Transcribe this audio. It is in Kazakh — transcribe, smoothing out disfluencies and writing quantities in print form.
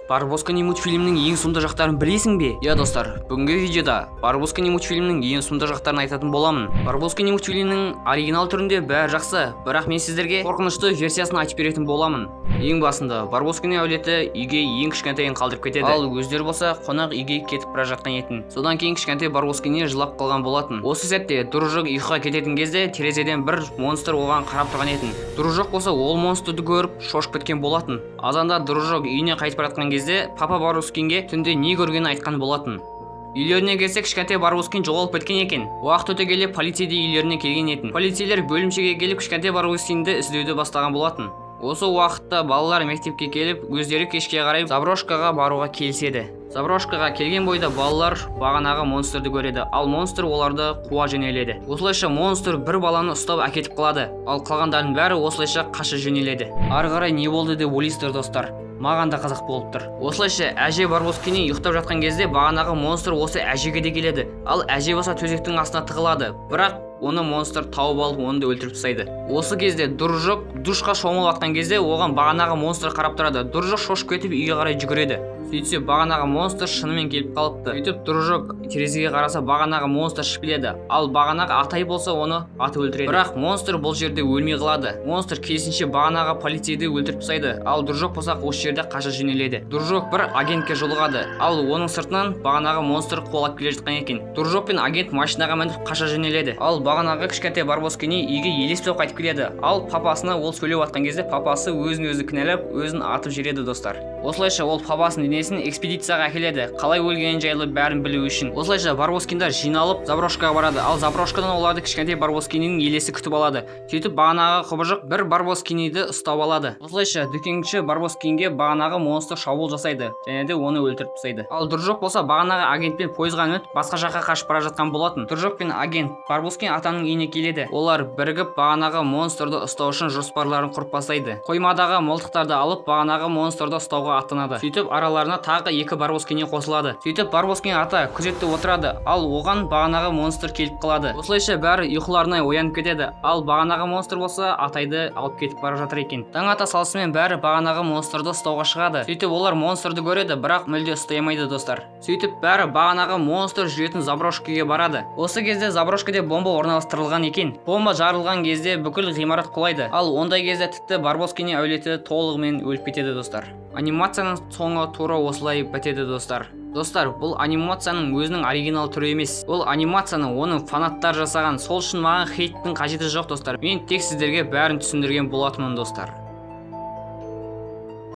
Барбоскины мультфильмнің ең сұмды жақтарын білесің бе? Иә достар, бүгінгі видеода Барбоскины мультфильмнің ең сұмды жақтарын айтатын боламын. Барбоскины мультфильмнің оригинал түрінде бәрі жақсы, бірақ мен сіздерге қорқынышты версиясын айтып беретін боламын. Ең басында Барбоскины әулеті үйге ең кішкентайын қалдырып кетеді. Ал өздері болса қонақ үйге кетіп бара жатқан етін. Содан кейін кішкентай Барбоскины жылап қалған болатын. Осы сәтте Дружок ұйқыға кететін кезде терезеден бір монстр оған қарап тұрған етін. Дружок болса ол монстрді көріп шошып кеткен болатын. Азанда Дружок үйіне қайтып баратқан кезде папа Барбоскинге түнде не көргенін айтқан болатын. Үйлеріне келсек, кішкентай Барбоскин жоғалып кеткен екен. Уақыт өте келе полиция де үйлеріне келген етін. Полицейлер бөлімшеге келіп кішкентай Барбоскинді іздеуді бастаған болатын. Осы уақытта балалар мектепке келіп, өздері кешке қарай Заброшкаға баруға келіседі. Заброшкаға келген бойда балалар бағанағы монстрді көреді, ал монстр оларды қуа жөнеледі. Осылайша монстр бір баланы ұстап әкетіп қалады, ал қалғандардың бәрі осылайша қаша жөнеледі. Ары қарай не болды деп ойлайсыздар достар? Маған да қызық болып тұр. Осылайша әже Барбоскини ұйықтап жатқан кезде бағанағы монстр осы әжеге де келеді, ал әже болса төсектің астына тығылады, бірақ оны монстр тауып алып оны да өлтіріп тастайды. Осы кезде Дружок душқа шомылып жатқан кезде оған бағанағы монстр қарап тұрады. Дружок шошып кетіп үйге қарай жүгіреді. Сөйтсе бағанағы монстр шынымен келіп қалыпты. Сөйтіп Дружок терезеге қараса бағанағы монстр шіпіледі, ал бағанағы атай болса оны атып өлтіреді. Бірақ монстр бұл жерде өлмей қалады. Монстр керісінше бағанағы полицейді өлтіріп тастайды, ал Дружок болса осы жерде қаша жөнеледі. Дружок бір агентке жолығады, ал оның сыртынан бағанағы монстр қуалап келе жатқан екен. Дружок пен агент машинаға мініп қаша жөнеледі, ал бағанағы кішкентай Барбоскини үйге елестеп қайтып келеді, ал папасына ол сөйлеп жатқан кезде папасы өзін-өзі кінәлап, өзін атып жібереді достар. Осылайша ол папасының денесін экспедицияға әкеледі, қалай өлгені жайлы бәрін білу үшін. Осылайша Барбоскиндар жиналып Заброшкаға барады, ал Заброшкадан оларды кішкентай Барбоскиннің елесі күтіп алады. Сөйтіп бағанағы құбыжық бір Барбоскиниді ұстап алады. Осылайша дүкенші Барбоскинге бағанағы монстр шабуыл жасайды және де оны өлтіріп тастайды. Ал Дружок болса бағанағы агентпен пойызға мініп басқа жаққа қашып бара жатқан болатын. Дружок пен агент Барбоскин атаның үйіне келеді. Олар бірігіп бағанағы монстрды ұстау үшін жоспарларын құрып бастайды. Қоймадағы мылтықтарды алып бағанағы монстрды ұстауға аттанады. Сөйтіп араларына тағы екі Барбоскини қосылады. Сөйтіп Барбоскин ата күзетте отырады, ал оған бағанағы монстр келіп қалады. Осылайша бәрі ұйқыларынан оянып кетеді, ал бағанағы монстр болса атайды алып кетіп бара жатыр екен. Таң ата салысымен бәрі бағанағы монстрды ұстауға шығады. Сөйтіп олар монстрды көреді, бірақ мүлде ұстай алмайды достар. Сөйтіп бәрі бағанағы монстр жүретін Заброшкаға барады. Осы кезде Заброшкада бомба орналастырылған екен. Бомба жарылған кезде бүкіл ғимарат құлайды, ал ондай кезде тіпті Барбоскини әулеті толығымен өліп кетеді достар. Анимацияның соңы тура осылай бітеді достар. Достар, бұл анимацияның өзінің оригинал түрі емес. Бұл анимацияны оның фанаттар жасаған. Сол үшін маған хейттің қажеті жоқ достар. Мен тек сіздерге бәрін түсіндірген болатынмын достар.